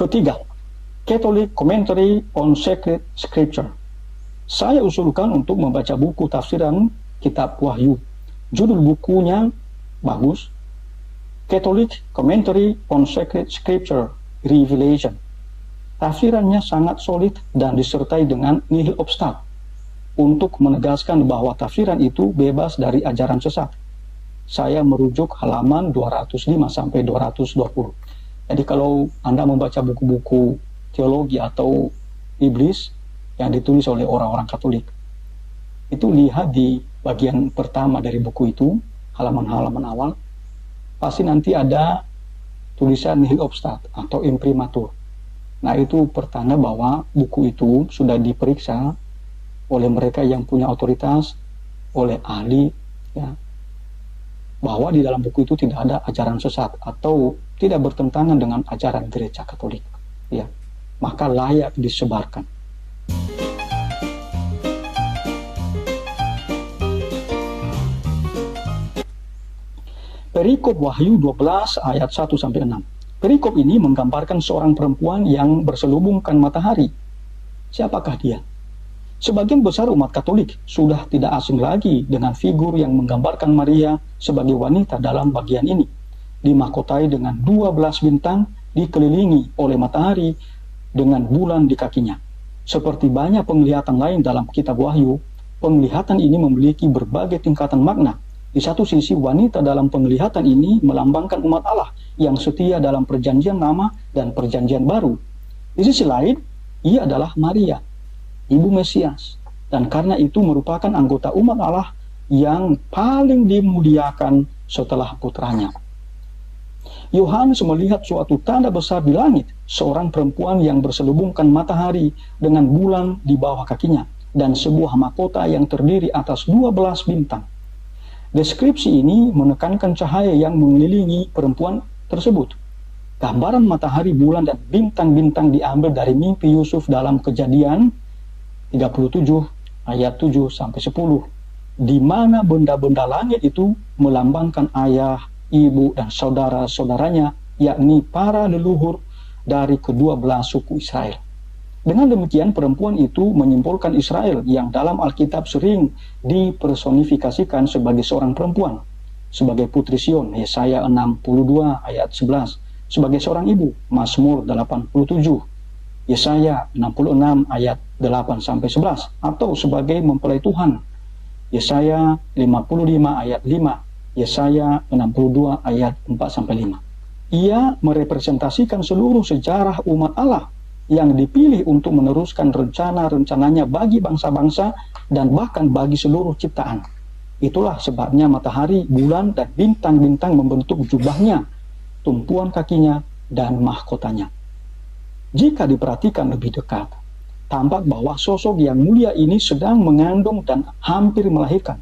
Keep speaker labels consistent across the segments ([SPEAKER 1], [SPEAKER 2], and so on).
[SPEAKER 1] Ketiga, Catholic Commentary on Sacred Scripture. Saya usulkan untuk membaca buku tafsiran kitab Wahyu. Judul bukunya bagus, Catholic Commentary on Sacred Scripture Revelation. Tafsirannya sangat solid dan disertai dengan nihil obstat untuk menegaskan bahwa tafsiran itu bebas dari ajaran sesat. Saya merujuk halaman 205 sampai 220. Jadi kalau Anda membaca buku-buku teologi atau iblis yang ditulis oleh orang-orang Katolik, itu lihat di bagian pertama dari buku itu, halaman-halaman awal, pasti nanti ada tulisan nihil obstat atau imprimatur. Nah, itu pertanda bahwa buku itu sudah diperiksa oleh mereka yang punya otoritas, oleh ahli, ya, bahwa di dalam buku itu tidak ada ajaran sesat atau tidak bertentangan dengan ajaran gereja Katolik, ya, maka layak disebarkan. Perikop Wahyu 12 ayat 1-6. Perikop ini menggambarkan seorang perempuan yang berselubungkan matahari. Siapakah dia? Sebagian besar umat Katolik sudah tidak asing lagi dengan figur yang menggambarkan Maria sebagai wanita dalam bagian ini, dimahkotai dengan 12 bintang, dikelilingi oleh matahari dengan bulan di kakinya. Seperti banyak penglihatan lain dalam kitab Wahyu, penglihatan ini memiliki berbagai tingkatan makna. Di satu sisi, wanita dalam penglihatan ini melambangkan umat Allah yang setia dalam perjanjian lama dan perjanjian baru. Di sisi lain, ia adalah Maria, Ibu Mesias, dan karena itu merupakan anggota umat Allah yang paling dimuliakan setelah putranya. Yohanes melihat suatu tanda besar di langit, seorang perempuan yang berselubungkan matahari dengan bulan di bawah kakinya, dan sebuah mahkota yang terdiri atas 12 bintang. Deskripsi ini menekankan cahaya yang mengelilingi perempuan tersebut. Gambaran matahari, bulan, dan bintang-bintang diambil dari mimpi Yusuf dalam Kejadian 37 ayat 7-10, di mana benda-benda langit itu melambangkan ayah, ibu, dan saudara-saudaranya, yakni para leluhur dari kedua belah suku Israel. Dengan demikian, perempuan itu menyimpulkan Israel yang dalam Alkitab sering dipersonifikasikan sebagai seorang perempuan, sebagai putri Sion, Yesaya 62 ayat 11, sebagai seorang ibu, Mazmur 87, Yesaya 66 ayat 8-11, atau sebagai mempelai Tuhan, Yesaya 55 ayat 5, Yesaya 62 ayat 4-5. Ia merepresentasikan seluruh sejarah umat Allah yang dipilih untuk meneruskan rencana-rencananya bagi bangsa-bangsa dan bahkan bagi seluruh ciptaan. Itulah sebabnya matahari, bulan, dan bintang-bintang membentuk jubahnya, tumpuan kakinya, dan mahkotanya. Jika diperhatikan lebih dekat, tampak bahwa sosok yang mulia ini sedang mengandung dan hampir melahirkan.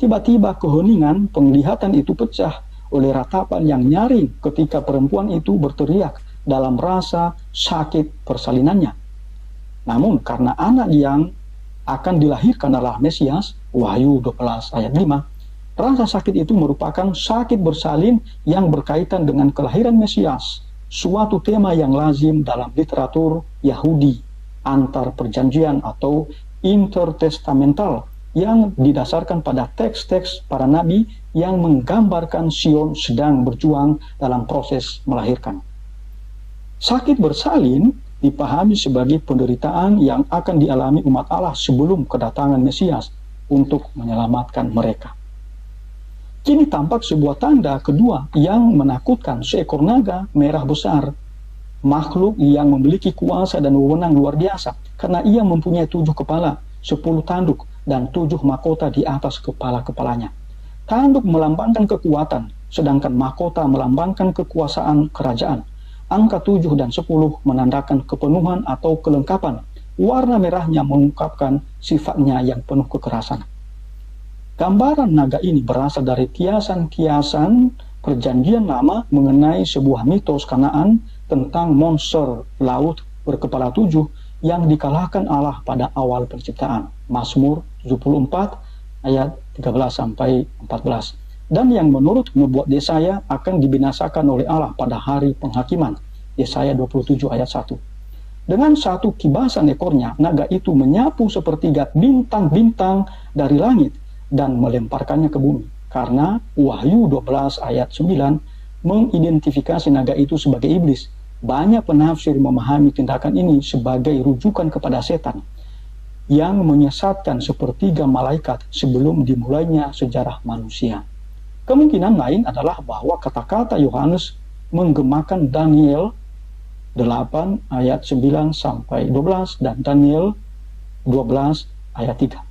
[SPEAKER 1] Tiba-tiba keheningan penglihatan itu pecah oleh ratapan yang nyaring ketika perempuan itu berteriak dalam rasa sakit persalinannya. Namun karena anak yang akan dilahirkan adalah Mesias, Wahyu 12 ayat 5, rasa sakit itu merupakan sakit bersalin yang berkaitan dengan kelahiran Mesias, suatu tema yang lazim dalam literatur Yahudi antar perjanjian atau intertestamental yang didasarkan pada teks-teks para nabi yang menggambarkan Sion sedang berjuang dalam proses melahirkan. Sakit bersalin dipahami sebagai penderitaan yang akan dialami umat Allah sebelum kedatangan Mesias untuk menyelamatkan mereka. Kini tampak sebuah tanda kedua yang menakutkan, seekor naga merah besar, makhluk yang memiliki kuasa dan wewenang luar biasa, karena ia mempunyai 7 kepala, 10 tanduk, dan 7 mahkota di atas kepala-kepalanya. Tanduk melambangkan kekuatan, sedangkan mahkota melambangkan kekuasaan kerajaan. Angka 7 dan 10 menandakan kepenuhan atau kelengkapan. Warna merahnya mengungkapkan sifatnya yang penuh kekerasan. Gambaran naga ini berasal dari kiasan-kiasan perjanjian lama mengenai sebuah mitos Kanaan tentang monster laut berkepala 7 yang dikalahkan Allah pada awal penciptaan. Mazmur 74 ayat 13-14. Dan yang menurut nubuat Yesaya akan dibinasakan oleh Allah pada hari penghakiman. Yesaya 27 ayat 1. Dengan satu kibasan ekornya, naga itu menyapu sepertiga bintang-bintang dari langit dan melemparkannya ke bumi. Karena Wahyu 12 ayat 9 mengidentifikasi naga itu sebagai iblis. Banyak penafsir memahami tindakan ini sebagai rujukan kepada setan yang menyesatkan sepertiga malaikat sebelum dimulainya sejarah manusia. Kemungkinan lain adalah bahwa kata-kata Yohanes menggemakan Daniel 8 ayat 9 sampai 12 dan Daniel 12 ayat 3.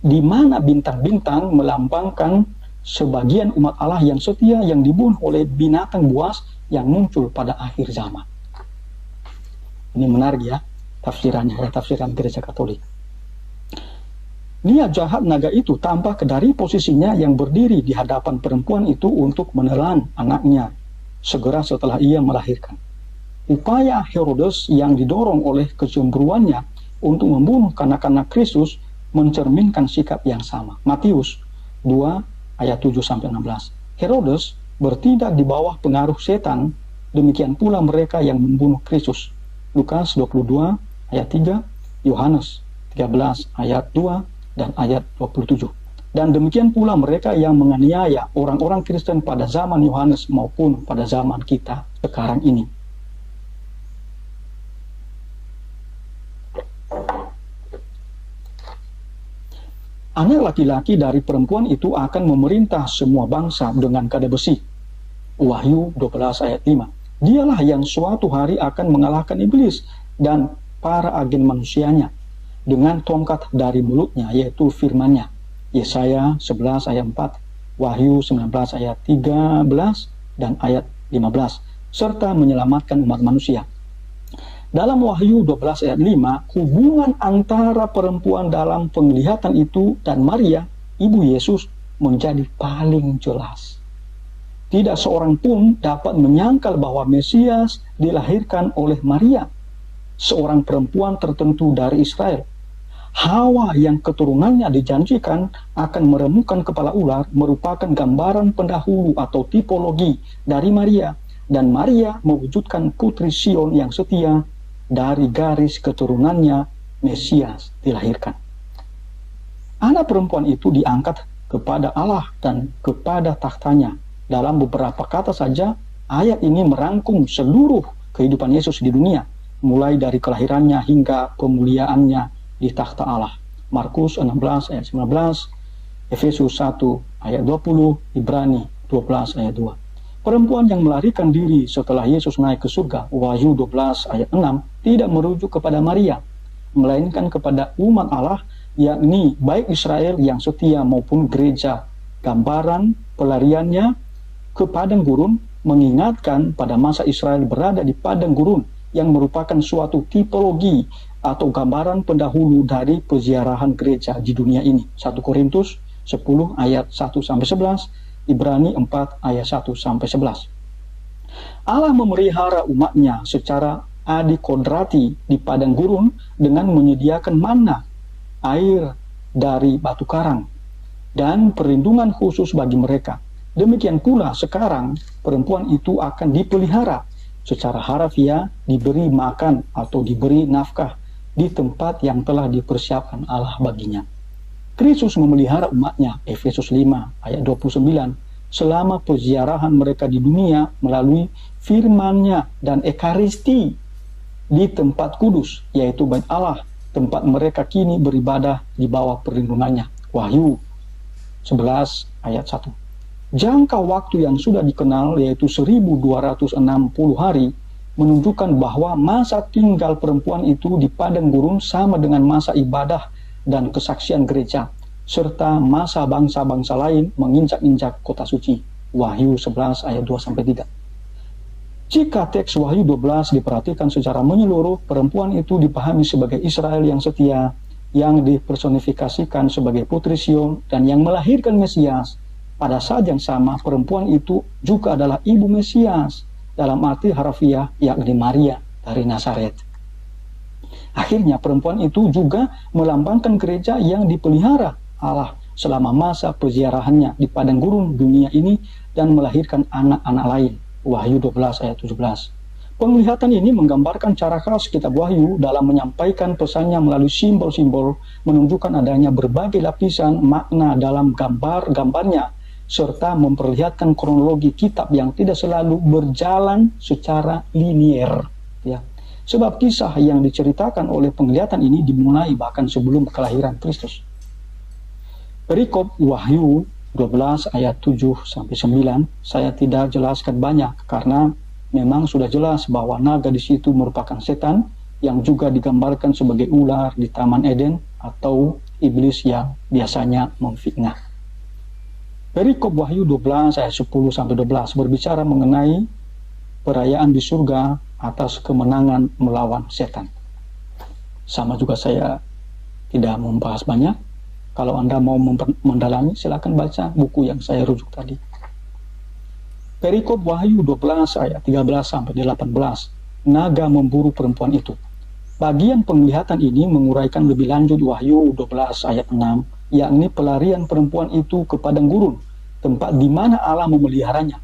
[SPEAKER 1] Di mana bintang-bintang melambangkan sebagian umat Allah yang setia yang dibunuh oleh binatang buas yang muncul pada akhir zaman. Ini menarik ya tafsirannya, tafsiran Gereja Katolik. Niat jahat naga itu tampak dari posisinya yang berdiri di hadapan perempuan itu untuk menelan anaknya segera setelah ia melahirkan. Upaya Herodes yang didorong oleh kecemburuannya untuk membunuh kanak-kanak Kristus mencerminkan sikap yang sama. Matius 2 ayat 7-16. Herodes bertindak di bawah pengaruh setan, demikian pula mereka yang membunuh Kristus. Lukas 22 ayat 3, Yohanes 13 ayat 2 dan ayat 27. Dan demikian pula mereka yang menganiaya orang-orang Kristen pada zaman Yohanes maupun pada zaman kita sekarang ini. Anak laki-laki dari perempuan itu akan memerintah semua bangsa dengan kada besi. Wahyu 12 ayat 5. Dialah yang suatu hari akan mengalahkan iblis dan para agen manusianya dengan tongkat dari mulutnya, yaitu firman-Nya. Yesaya 11 ayat 4, Wahyu 19 ayat 13 dan ayat 15, serta menyelamatkan umat manusia. Dalam Wahyu 12 ayat 5, hubungan antara perempuan dalam penglihatan itu dan Maria, ibu Yesus, menjadi paling jelas. Tidak seorang pun dapat menyangkal bahwa Mesias dilahirkan oleh Maria, seorang perempuan tertentu dari Israel. Hawa yang keturunannya dijanjikan akan meremukan kepala ular merupakan gambaran pendahulu atau tipologi dari Maria, dan Maria mewujudkan putri Sion yang setia dari garis keturunannya Mesias dilahirkan. Anak perempuan itu diangkat kepada Allah dan kepada tahtanya. Dalam beberapa kata saja, ayat ini merangkum seluruh kehidupan Yesus di dunia, mulai dari kelahirannya hingga pemuliaannya di takhta Allah. Markus 16 ayat 19, Efesus 1 ayat 20, Ibrani 12 ayat 2. Perempuan yang melarikan diri setelah Yesus naik ke surga, Wahyu 12 ayat 6, tidak merujuk kepada Maria, melainkan kepada umat Allah, yakni baik Israel yang setia maupun gereja. Gambaran pelariannya ke padang gurun mengingatkan pada masa Israel berada di padang gurun yang merupakan suatu tipologi atau gambaran pendahulu dari peziarahan gereja di dunia ini. 1 Korintus 10 ayat 1-11, Ibrani 4 ayat 1-11. Allah memelihara umatnya secara adikodrati di padang gurun dengan menyediakan manna, air dari batu karang, dan perlindungan khusus bagi mereka. Demikian pula sekarang perempuan itu akan dipelihara secara harafiah, diberi makan atau diberi nafkah di tempat yang telah dipersiapkan Allah baginya. Kristus memelihara umatnya, Efesus 5 ayat 29, selama peziarahan mereka di dunia melalui firman-Nya dan ekaristi di tempat kudus, yaitu Bait Allah, tempat mereka kini beribadah di bawah perlindungannya. Wahyu 11 ayat 1. Jangka waktu yang sudah dikenal, yaitu 1260 hari, menunjukkan bahwa masa tinggal perempuan itu di padang gurun sama dengan masa ibadah dan kesaksian gereja, serta masa bangsa-bangsa lain menginjak-injak kota suci. Wahyu 11 ayat 2-3. Jika teks Wahyu 12 diperhatikan secara menyeluruh, perempuan itu dipahami sebagai Israel yang setia, yang dipersonifikasikan sebagai putri Sion, dan yang melahirkan Mesias. Pada saat yang sama, perempuan itu juga adalah ibu Mesias, dalam arti harafiah, yakni Maria dari Nazaret. Akhirnya perempuan itu juga melambangkan gereja yang dipelihara Allah selama masa peziarahannya di padang gurun dunia ini dan melahirkan anak-anak lain. Wahyu 12 ayat 17. Penglihatan ini menggambarkan cara khas kitab Wahyu dalam menyampaikan pesannya melalui simbol-simbol, menunjukkan adanya berbagai lapisan makna dalam gambar-gambarnya, serta memperlihatkan kronologi kitab yang tidak selalu berjalan secara linier. Ya. Sebab kisah yang diceritakan oleh penglihatan ini dimulai bahkan sebelum kelahiran Kristus. Perikop Wahyu 12 ayat 7-9 saya tidak jelaskan banyak karena memang sudah jelas bahwa naga di situ merupakan setan yang juga digambarkan sebagai ular di Taman Eden atau iblis yang biasanya memfitnah. Perikop Wahyu 12 ayat 10-12 berbicara mengenai perayaan di surga atas kemenangan melawan setan. Sama juga saya tidak membahas banyak. Kalau Anda mau mendalami, silakan baca buku yang saya rujuk tadi. Perikop Wahyu 12 ayat 13-18, naga memburu perempuan itu. Bagian penglihatan ini menguraikan lebih lanjut Wahyu 12 ayat 6, yakni pelarian perempuan itu ke padang gurun, tempat di mana Allah memeliharanya,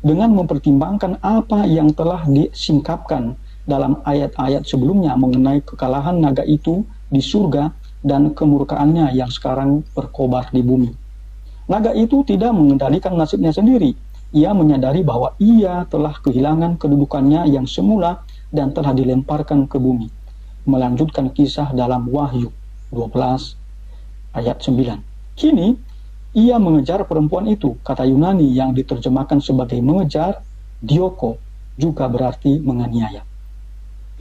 [SPEAKER 1] dengan mempertimbangkan apa yang telah disingkapkan dalam ayat-ayat sebelumnya mengenai kekalahan naga itu di surga dan kemurkaannya yang sekarang berkobar di bumi. Naga itu tidak mengendalikan nasibnya sendiri. Ia menyadari bahwa ia telah kehilangan kedudukannya yang semula dan telah dilemparkan ke bumi. Melanjutkan kisah dalam Wahyu 12 ayat 9. Kini, ia mengejar perempuan itu. Kata Yunani yang diterjemahkan sebagai mengejar, dioko, juga berarti menganiaya.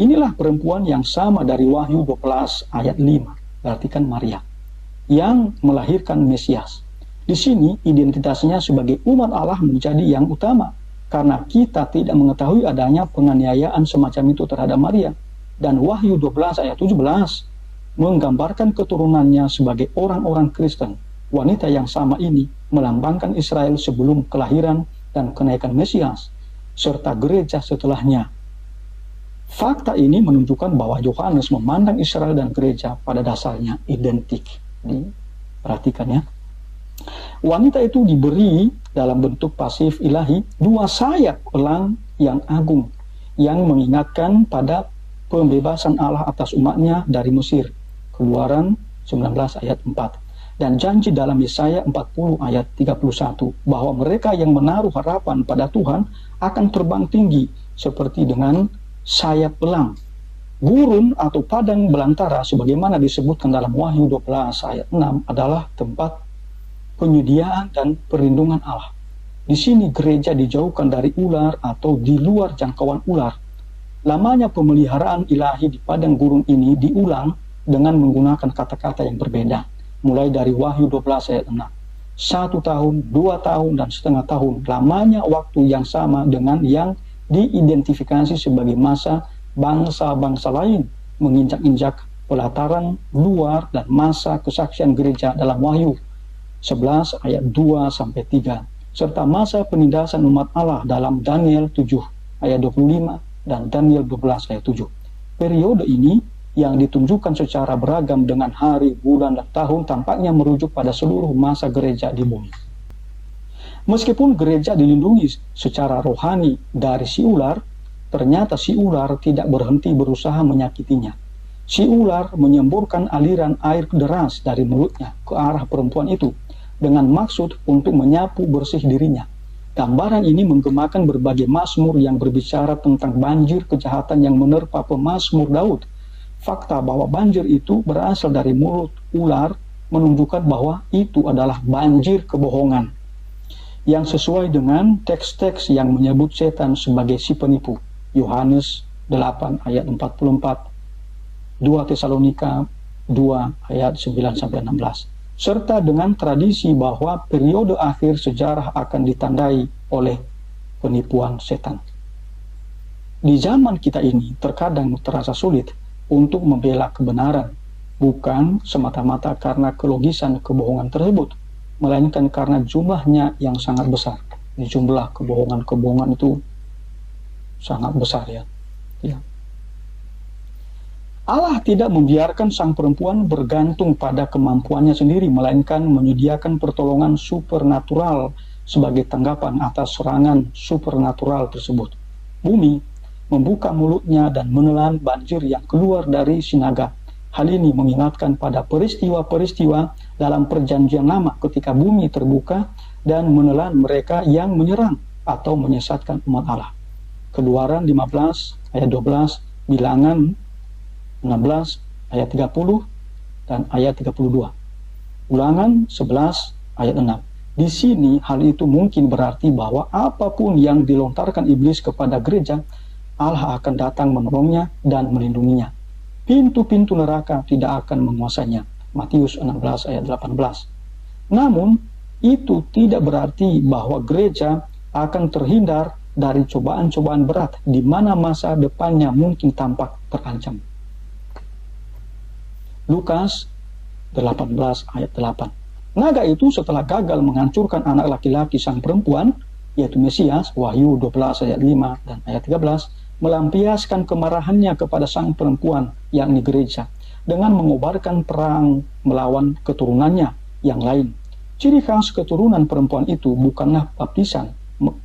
[SPEAKER 1] Inilah perempuan yang sama dari Wahyu 12 ayat 5, berarti kan Maria, yang melahirkan Mesias. Di sini identitasnya sebagai umat Allah menjadi yang utama, karena kita tidak mengetahui adanya penganiayaan semacam itu terhadap Maria. Dan Wahyu 12 ayat 17 menggambarkan keturunannya sebagai orang-orang Kristen. Wanita yang sama ini melambangkan Israel sebelum kelahiran dan kenaikan Mesias, serta gereja setelahnya. Fakta ini menunjukkan bahwa Yohanes memandang Israel dan gereja pada dasarnya identik. Perhatikan ya. Wanita itu diberi dalam bentuk pasif ilahi 2 sayap elang yang agung yang mengingatkan pada pembebasan Allah atas umatnya dari Mesir. Keluaran 19 ayat 4. Dan janji dalam Yesaya 40 ayat 31 bahwa mereka yang menaruh harapan pada Tuhan akan terbang tinggi seperti dengan sayap elang. Gurun atau padang belantara sebagaimana disebutkan dalam Wahyu 12 ayat 6 adalah tempat penyediaan dan perlindungan Allah. Di sini gereja dijauhkan dari ular atau di luar jangkauan ular. Lamanya pemeliharaan ilahi di padang gurun ini diulang dengan menggunakan kata-kata yang berbeda. Mulai dari Wahyu 12 ayat 6. 1 tahun, 2 tahun, dan setengah tahun. Lamanya waktu yang sama dengan yang diidentifikasi sebagai masa bangsa-bangsa lain menginjak-injak pelataran luar dan masa kesaksian gereja dalam Wahyu 11 ayat 2-3, serta masa penindasan umat Allah dalam Daniel 7 ayat 25 dan Daniel 12 ayat 7. Periode ini yang ditunjukkan secara beragam dengan hari, bulan, dan tahun tampaknya merujuk pada seluruh masa gereja di bumi. Meskipun gereja dilindungi secara rohani dari si ular, ternyata si ular tidak berhenti berusaha menyakitinya. Si ular menyemburkan aliran air deras dari mulutnya ke arah perempuan itu dengan maksud untuk menyapu bersih dirinya. Gambaran ini menggemakan berbagai mazmur yang berbicara tentang banjir kejahatan yang menerpa pemazmur Daud. Fakta bahwa banjir itu berasal dari mulut ular menunjukkan bahwa itu adalah banjir kebohongan yang sesuai dengan teks-teks yang menyebut setan sebagai si penipu. Yohanes 8 ayat 44, 2 Tesalonika 2 ayat 9-16, serta dengan tradisi bahwa periode akhir sejarah akan ditandai oleh penipuan setan. Di zaman kita ini terkadang terasa sulit untuk membela kebenaran, bukan semata-mata karena kelogisan kebohongan tersebut, melainkan karena jumlahnya yang sangat besar. Jumlah kebohongan-kebohongan itu sangat besar ya. Allah tidak membiarkan sang perempuan bergantung pada kemampuannya sendiri, melainkan menyediakan pertolongan supernatural sebagai tanggapan atas serangan supernatural tersebut. Bumi membuka mulutnya dan menelan banjir yang keluar dari sinaga. Hal ini mengingatkan pada peristiwa-peristiwa dalam perjanjian lama ketika bumi terbuka dan menelan mereka yang menyerang atau menyesatkan umat Allah. Keluaran 15 ayat 12, Bilangan 16 ayat 30 dan ayat 32. Ulangan 11 ayat 6. Di sini hal itu mungkin berarti bahwa apapun yang dilontarkan iblis kepada gereja, Allah akan datang menolongnya dan melindunginya. Pintu-pintu neraka tidak akan menguasainya. Matius 16 ayat 18. Namun, itu tidak berarti bahwa gereja akan terhindar dari cobaan-cobaan berat di mana masa depannya mungkin tampak terancam. Lukas 18 ayat 8. Naga itu setelah gagal menghancurkan anak laki-laki sang perempuan, yaitu Mesias, Wahyu 12 ayat 5 dan ayat 13, melampiaskan kemarahannya kepada sang perempuan, yakni gereja, dengan mengobarkan perang melawan keturunannya yang lain. Ciri khas keturunan perempuan itu bukanlah baptisan,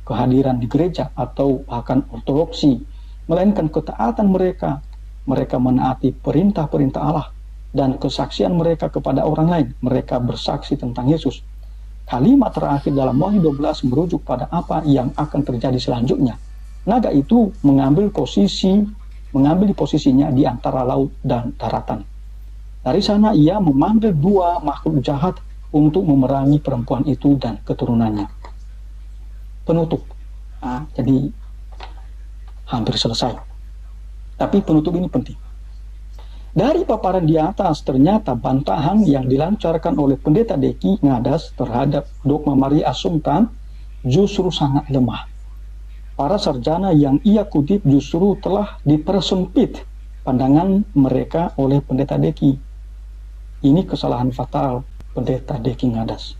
[SPEAKER 1] kehadiran di gereja, atau bahkan ortodoksi, melainkan ketaatan mereka. Mereka menaati perintah-perintah Allah dan kesaksian mereka kepada orang lain. Mereka bersaksi tentang Yesus. Kalimat terakhir dalam Wahyu 12 merujuk pada apa yang akan terjadi selanjutnya. Naga itu mengambil posisinya di antara laut dan daratan. Dari sana ia memanggil dua makhluk jahat untuk memerangi perempuan itu dan keturunannya. Penutup. Jadi hampir selesai. Tapi penutup ini penting. Dari paparan di atas, ternyata bantahan yang dilancarkan oleh Pendeta Deki Ngadas terhadap dogma Maria Assumpta justru sangat lemah. Para sarjana yang ia kutip justru telah dipersempit pandangan mereka oleh Pendeta Deki. Ini kesalahan fatal Pendeta Deki Ngadas.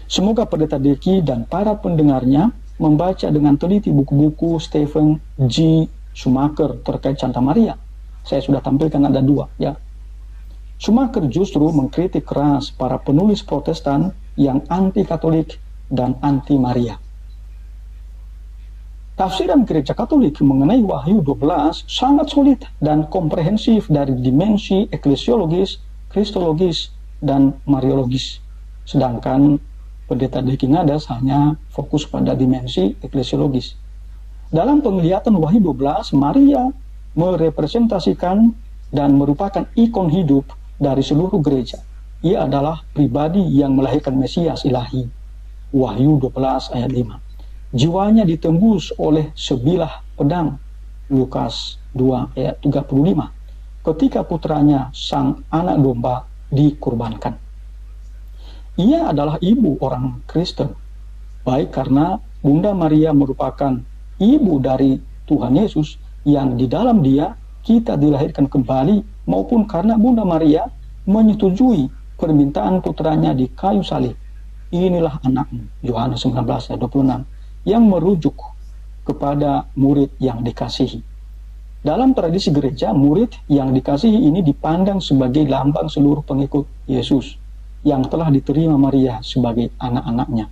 [SPEAKER 1] Semoga Pendeta Deki dan para pendengarnya membaca dengan teliti buku-buku Stephen G. Schumacher terkait Santa Maria. Saya sudah tampilkan ada dua, ya. Schumacher justru mengkritik keras para penulis Protestan yang anti-Katolik dan anti-Maria. Tafsiran Gereja Katolik mengenai Wahyu 12 sangat solid dan komprehensif dari dimensi eklesiologis, kristologis, dan mariologis. Sedangkan Pendeta Deki Ngadas hanya fokus pada dimensi eklesiologis. Dalam penglihatan Wahyu 12, Maria merepresentasikan dan merupakan ikon hidup dari seluruh gereja. Ia adalah pribadi yang melahirkan Mesias ilahi. Wahyu 12 ayat 5. Jiwanya ditembus oleh sebilah pedang. Lukas 2 ayat 35. Ketika putranya sang anak domba dikurbankan. Ia adalah ibu orang Kristen, baik karena Bunda Maria merupakan ibu dari Tuhan Yesus yang di dalam dia kita dilahirkan kembali, maupun karena Bunda Maria menyetujui permintaan putranya di kayu salib. Inilah anakmu, Yohanes 19 ayat 26, yang merujuk kepada murid yang dikasihi. Dalam tradisi gereja, murid yang dikasihi ini dipandang sebagai lambang seluruh pengikut Yesus yang telah diterima Maria sebagai anak-anaknya.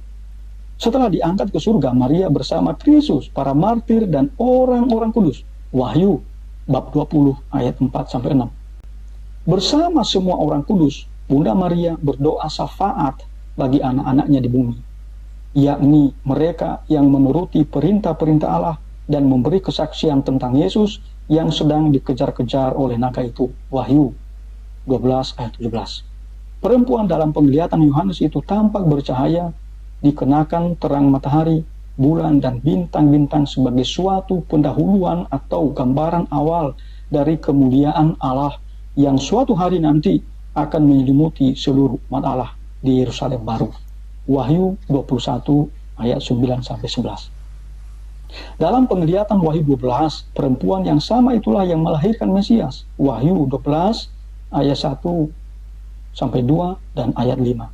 [SPEAKER 1] Setelah diangkat ke surga, Maria bersama Kristus, para martir, dan orang-orang kudus. Wahyu bab 20 ayat 4-6. Bersama semua orang kudus, Bunda Maria berdoa syafaat bagi anak-anaknya di bumi, yakni mereka yang menuruti perintah-perintah Allah dan memberi kesaksian tentang Yesus yang sedang dikejar-kejar oleh naga itu. Wahyu 12 ayat 17. Perempuan dalam penglihatan Yohanes itu tampak bercahaya, dikenakan terang matahari, bulan, dan bintang-bintang sebagai suatu pendahuluan atau gambaran awal dari kemuliaan Allah yang suatu hari nanti akan menyelimuti seluruh umat Allah di Yerusalem baru. Wahyu 21 ayat 9-11. Dalam penglihatan Wahyu 12, perempuan yang sama itulah yang melahirkan Mesias. Wahyu 12 ayat 1-2 dan ayat 5.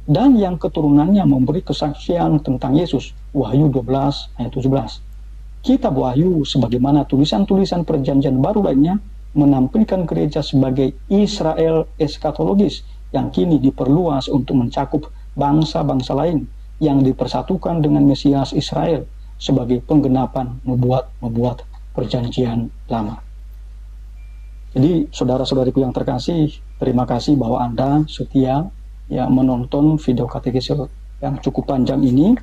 [SPEAKER 1] Dan yang keturunannya memberi kesaksian tentang Yesus. Wahyu 12 ayat 17. Kitab Wahyu sebagaimana tulisan-tulisan perjanjian baru lainnya menampilkan gereja sebagai Israel eskatologis yang kini diperluas untuk mencakup bangsa-bangsa lain yang dipersatukan dengan Mesias Israel sebagai penggenapan nubuat-nubuat Perjanjian Lama. Jadi saudara-saudariku yang terkasih, terima kasih bahwa Anda setia ya menonton video katekese yang cukup panjang ini.